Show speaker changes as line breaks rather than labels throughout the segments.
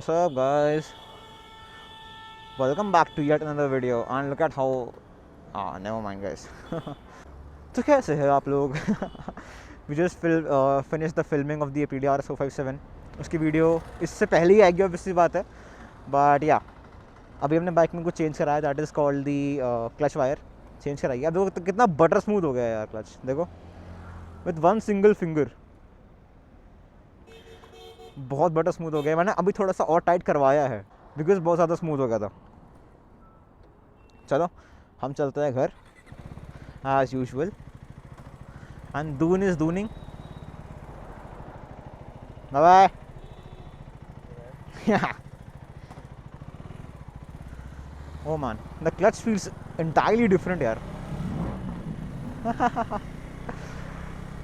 So guys, welcome back to yet another video and look at how never mind guys. तो कैसे है आप लोग? We just finished the filming of the Aprilia RS 457. उसकी video इससे पहले ही आएगी, ऑब्वियसली बात है, बट या अभी हमने बाइक में कुछ चेंज कराया, that is called the clutch wire change कराई है। अब देखो तो कितना बटर स्मूथ हो गया है यार क्लच, देखो विथ वन सिंगल फिंगर बहुत बटर स्मूथ हो गया। मैंने अभी थोड़ा सा और टाइट करवाया है बिकॉज बहुत ज़्यादा स्मूथ हो गया था। चलो हम चलते हैं घर as usual and Doon is dooning. Bye oh man, the clutch feels entirely different यार।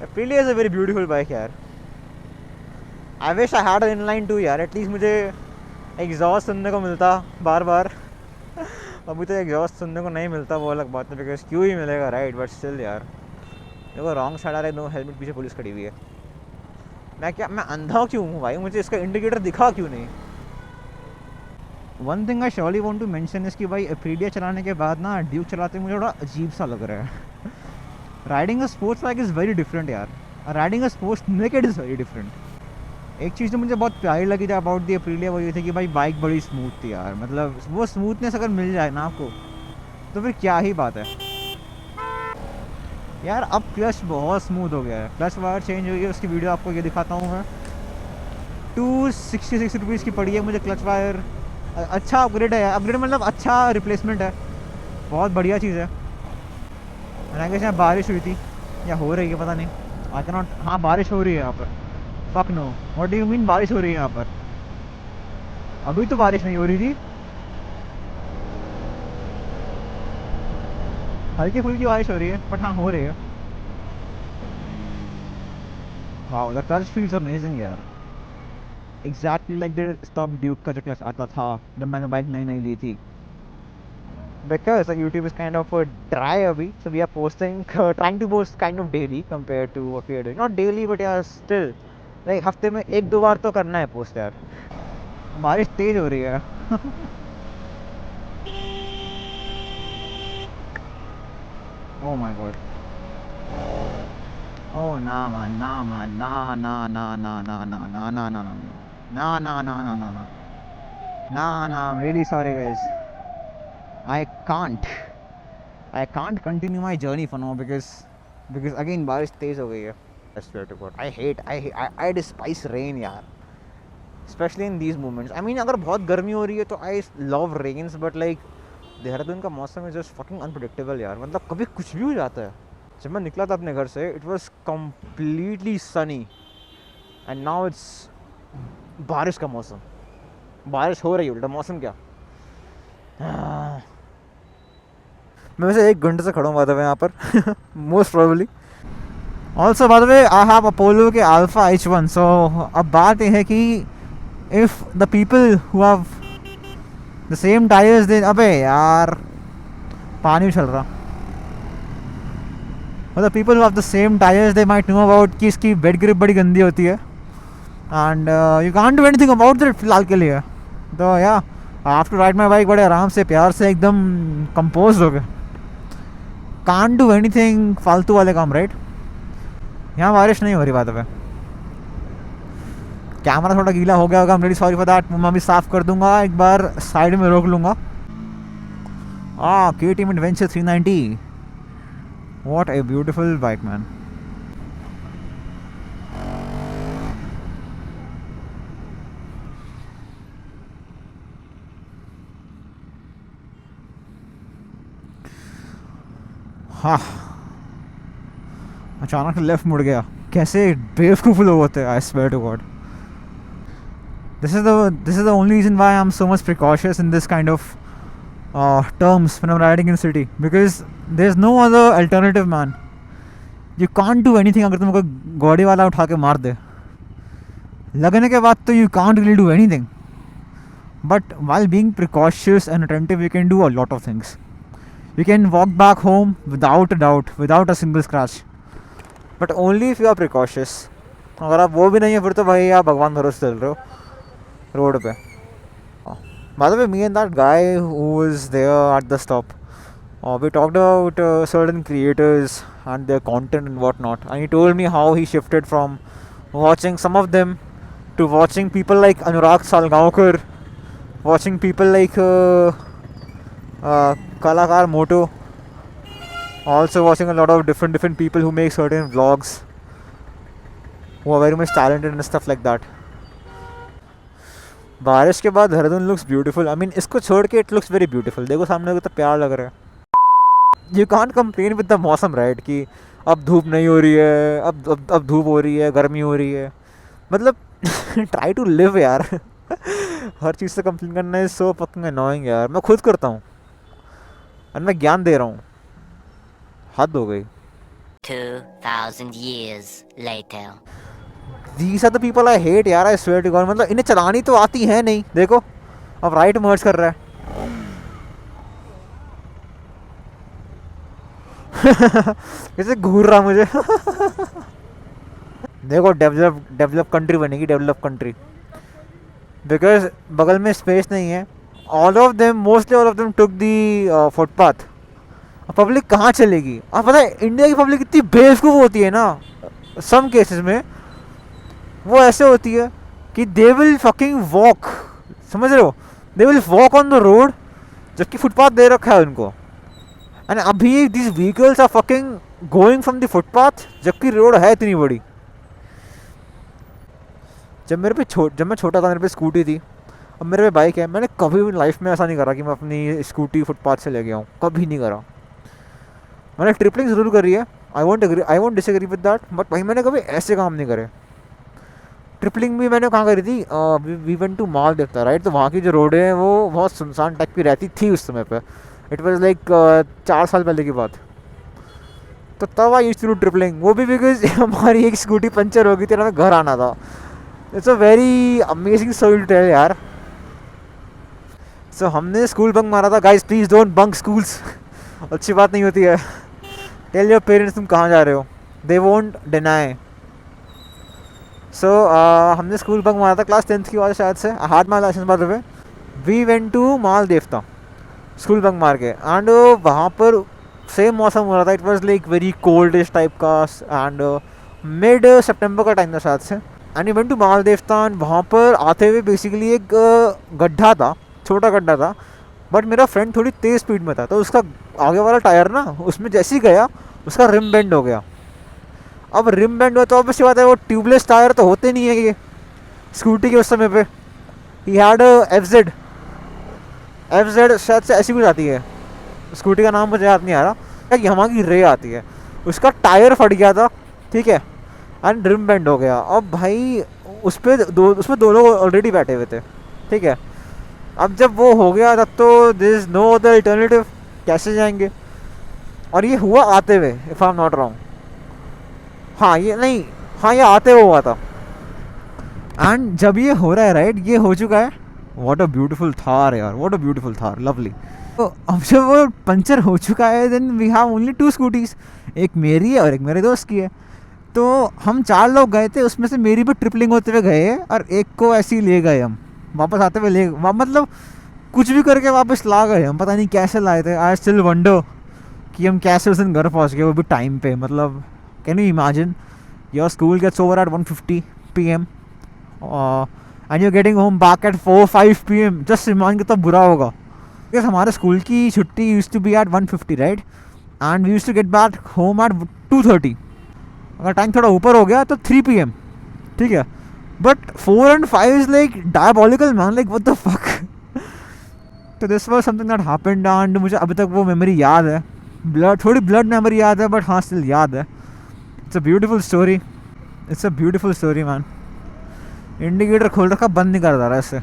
Aprilia is a very beautiful bike यार। I wish I had an inline too यार, एटलीस्ट मुझे एग्जॉस्ट सुनने को मिलता बार बार। अभी तो एग्जॉस्ट सुनने को नहीं मिलता, वो अलग बात है, बिकॉज क्यों ही मिलेगा राइट, बट स्टिल यार। देखो रॉन्ग साइड आ रहा है, नो हेलमेट, पीछे पुलिस खड़ी हुई है। मैं अंधा क्यों हूँ भाई, मुझे इसका इंडिकेटर दिखा क्यों नहीं। One thing I surely want to mention इस कि भाई एप्रिलिया चलाने के बाद ना ड्यूक चलाते मुझे थोड़ा अजीब सा लग रहा है। Riding a sports bike is very different यार, riding a sports naked is very different. एक चीज़ तो मुझे बहुत प्यारी लगी थी अबाउट दी एप्रिलिया, वो ये थी कि भाई बाइक बड़ी स्मूथ थी यार। मतलब वो स्मूथनेस अगर मिल जाए ना आपको तो फिर क्या ही बात है यार। अब क्लच बहुत स्मूथ हो गया है, क्लच वायर चेंज हुई है, उसकी वीडियो आपको ये दिखाता हूँ मैं। 266 रुपीज़ की पड़ी है मुझे क्लच वायर। अच्छा अपग्रेड है, अपग्रेड मतलब अच्छा रिप्लेसमेंट है, बहुत बढ़िया चीज़ है। मैंने कहा बारिश हुई थी या हो रही है पता नहीं, आई कैन नॉट। हाँ बारिश हो रही है यहाँ पर, fuck no, what do you mean बारिश हो रही है यहाँ पर? अभी तो बारिश नहीं हो रही थी, हल्की फुल्की बारिश हो रही है, बट हाँ हो रही है। Wow the clutch feels amazing यार, exactly like the stock Duke का जो क्लच आता था जब मैंने बाइक नई नई ली थी। Because YouTube is kind of dry abhi, so we are posting, trying to post kind of daily compared to what we are doing. Not daily, but yeah, still, like हफ्ते में एक दो बार तो करना है पोस्ट यार। बारिश तेज हो रही है। Oh my god. Oh nah man, nah man, nah nah nah nah nah nah nah nah nah nah nah nah nah nah nah nah, I'm really sorry guys. I can't continue my journey for now because again बारिश तेज हो गई है। I swear to God, I despise rain यार, especially in these moments. I mean अगर बहुत गर्मी हो रही है तो I love rains, but like Dehradun का मौसम is just fucking unpredictable यार। मतलब कभी कुछ भी हो जाता है। जब मैं निकला था अपने घर से it was completely sunny and now it's बारिश का मौसम, बारिश हो रही है उल्टा मौसम क्या। मैं वैसे 1 घंटे से खड़ा हूँ बाय द वे यहाँ पर most probably. Also by the way I have Apollo के अल्फा H1। सो अब बात यह है कि if the people who have the same tyres they, अबे यार पानी चल रहा, the people who have the same tyres they might know about कि इसकी बेड ग्रिप बड़ी गंदी होती है and you can't do anything about that फिलहाल के लिए। तो या I have to ride my bike बड़े आराम से प्यार से एकदम कंपोज हो गए। कांट डू एनीथिंग फालतू वाले काम राइट। यहाँ बारिश नहीं हो रही बात है, कैमरा थोड़ा गीला हो गया होगा, I am really sorry for that. मैं भी साफ़ कर दूंगा, एक बार साइड में रोक लूँगा। KTM adventure 390, what a beautiful bike man. हाँ अचानक लेफ्ट मुड़ गया, कैसे बेवकूफ़ लोग होते हैं, I swear to God. This is the only reason why I'm so much precautious in this kind of terms when I'm riding in the city, because there's no other alternative man. You can't do anything अगर तुमको गाड़ी वाला उठा के मार दे, लगने के बाद तो you can't really do anything. But while being precautious and attentive, you can do a lot of things. You can walk back home without a doubt, without a single scratch. But only if you are precautious. अगर आप वो भी नहीं है फिर तो भाई आप भगवान भरोसे चल रहे हो रोड पे। By the way, me and that guy who was there at the stop, we talked about certain creators and their content and whatnot, and he told me how he shifted from watching some of them to watching people like Anurag Salgaonkar, watching people like Kalakar Moto, also watching a lot of different people who make certain vlogs, who are very much talented and stuff like that. बारिश के बाद Dehradun looks beautiful. I mean इसको छोड़ के it looks very beautiful. देखो सामने को तो प्यार लग रहा है. You can't complain with the मौसम राइट कि अब धूप नहीं हो रही है, अब धूप हो रही है, गर्मी हो रही है. मतलब ट्राई टू लिव यार. हर चीज़ से कंप्लेन करना इज सो फकिंग अनोइंग यार. मैं खुद करता हूँ और मैं ज्ञान दे रहा हूँ. हद हो गई.
2000 years later.
These are the people I hate यार. I swear to God. मतलब इन्हें चलानी तो आती है नहीं. देखो अब राइट मर्ज कर रहा है. कैसे घूर रहा मुझे. देखो डेवलप कंट्री बनेगी. डेवलप कंट्री बिकॉज बगल में स्पेस नहीं है. Mostly all of them took the footpath. Public कहाँ चलेगी. आप पता है इंडिया की पब्लिक इतनी बेवकूफ़ होती है ना. सम केसेस में वो ऐसे होती है कि दे विल फकिंग वॉक. समझ रहे हो. They will walk on the road जबकि फुटपाथ दे रखा है उनको. एंड अभी this vehicles are fucking going from the footpath जबकि रोड है इतनी बड़ी. जब मैं छोटा था मेरे पे स्कूटी थी. अब मेरे पे बाइक है. मैंने कभी भी लाइफ में ऐसा नहीं करा कि मैं अपनी स्कूटी फुटपाथ से ले गया हूँ. कभी नहीं करा. मैंने ट्रिपलिंग ज़रूर करी है. I want disagree with that. But भाई मैंने कभी ऐसे काम नहीं करे. ट्रिपलिंग भी मैंने कहाँ करी थी. वी वेंट टू माल देखता राइट. तो वहाँ की जो रोड है वो बहुत सुनसान टाइप की रहती थी उस समय पे. इट वॉज लाइक 4 साल पहले की बात. तो तब I used to do tripling. वो भी बिकॉज हमारी एक स्कूटी पंचर हो गई थी. हमें घर आना था. It's a very amazing story to tell यार. सो हमने स्कूल बंक मारा था. Guys please don't bunk schools. अच्छी बात नहीं होती है. टेल योर पेरेंट्स तुम कहाँ जा रहे हो. They won't deny. सो हमने स्कूल बंक मारा था क्लास 10th की बात शायद से. I had my license by the way. We went to Maldevta school bunk मार के. एंड वहाँ पर सेम मौसम हो रहा था. It was like very coldish type का. एंड मिड सितंबर का टाइम था शायद से. And we went to Maldevta. And वहाँ पर आते हुए बेसिकली एक गड्ढा था. छोटा गड्ढा था. बट मेरा फ्रेंड थोड़ी तेज़ स्पीड में था तो उसका आगे वाला टायर ना उसमें जैसे ही गया उसका रिम बेंड हो गया. अब रिम बैंड हुआ तो ऑब्वियसली बात है वो ट्यूबलेस टायर तो होते नहीं है ये स्कूटी के उस समय पे. ही हैड एफ जेड शायद से ऐसी कुछ आती है. स्कूटी का नाम मुझे याद नहीं आ रहा. यहाँ की रे आती है. उसका टायर फट गया था. ठीक है. एंड रिम बैंड हो गया. अब भाई उसमें दो लोग ऑलरेडी बैठे हुए थे. ठीक है. अब जब वो हो गया तब तो there is no other alternative. कैसे जाएंगे. और ये हुआ आते हुए if I am not wrong. ये आते हुए हुआ था. एंड जब ये हो रहा है राइट ये हो चुका है. व्हाट अ ब्यूटीफुल थार यार. What a beautiful Thar. Lovely. तो अब जब वो पंचर हो चुका है then we have only 2 scooties. एक मेरी है और एक मेरे दोस्त की है. तो हम 4 लोग गए थे. उसमें से मेरी भी ट्रिपलिंग होते हुए गए और एक को ऐसे ही ले गए हम. वापस आते हुए मतलब कुछ भी करके वापस ला गए हम. पता नहीं कैसे लाए थे. आई स्टिल वंडर कि हम कैसे उस दिन घर पहुँच गए वो भी टाइम पे. मतलब can you imagine your school gets over at 1:50 p.m. And you're getting home back at 4-5 p.m. just imagine कितना बुरा होगा. because हमारे स्कूल की छुट्टी used to be at 1:50 right and we used to get back home at 2:30. अगर time थोड़ा ऊपर हो गया तो 3 p.m. ठीक है. but 4 and 5 is like diabolical man. like what the fuck. तो this was something that happened and मुझे अभी तक वो मेमोरी याद है. थोड़ी ब्लड मेमोरी याद है बट हाँ स्टिल याद है. It's a beautiful story. It's a beautiful story man. Indicator खोल रखा बंद नहीं कर रहा है इससे.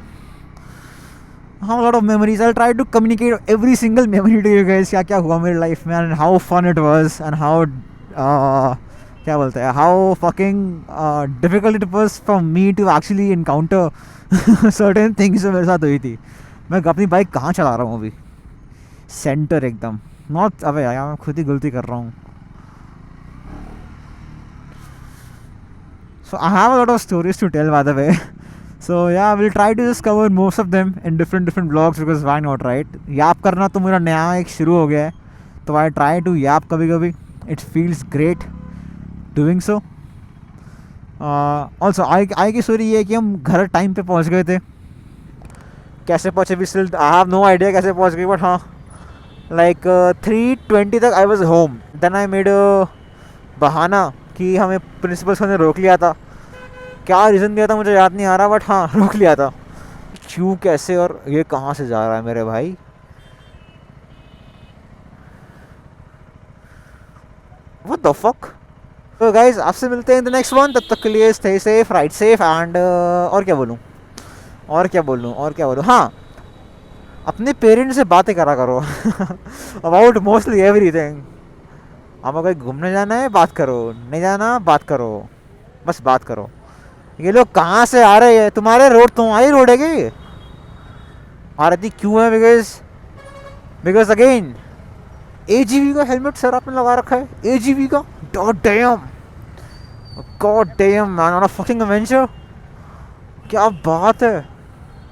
हाँ lot of memories. I'll try to communicate every single memory to you guys. क्या क्या हुआ मेरी लाइफ में and how fun it was and how क्या बोलते हैं how fucking difficult it was for me to actually encounter certain things जो मेरे साथ हुई थी. मैं अपनी बाइक कहाँ चला रहा हूँ अभी. सेंटर एकदम नॉट. अबे यार मैं खुद ही गलती कर रहा हूँ. So I have a lot of stories to tell by the way. So yeah, we'll try to just cover most of them in different vlogs because why not, right? याप करना तो मेरा नया एक शुरू हो गया है, तो I try to याप कभी कभी. It feels great doing so. Also आई की स्टोरी ये है कि हम घर टाइम पे पहुंच गए थे. कैसे पहुंचे भी still I have no idea कैसे पहुंच गए, बट हाँ लाइक 3:20 तक I was home. Then I made बहाना कि हमें प्रिंसिपल सर ने रोक लिया था. क्या रीज़न दिया था मुझे याद नहीं आ रहा, बट हाँ रोक लिया था. क्यों, कैसे, और ये कहाँ से जा रहा है मेरे भाई. What the fuck. तो गाइज आपसे मिलते हैं इन द नेक्स्ट वन. तब तक के लिए stay safe, ride safe and और क्या बोलूँ. हाँ, अपने पेरेंट्स से बातें करा करो अबाउट मोस्टली एवरीथिंग. हमें कहीं घूमने जाना है, बात करो. नहीं जाना, बात करो. बस बात करो. ये लोग कहाँ से आ रहे हैं, तुम्हारे रोड, तुम्हारी रोड है क्या? आ रही क्यों है? बिकॉज अगेन AGV का हेलमेट सर आपने लगा रखा है. AGV का. God damn man, on a fucking adventure. क्या बात है.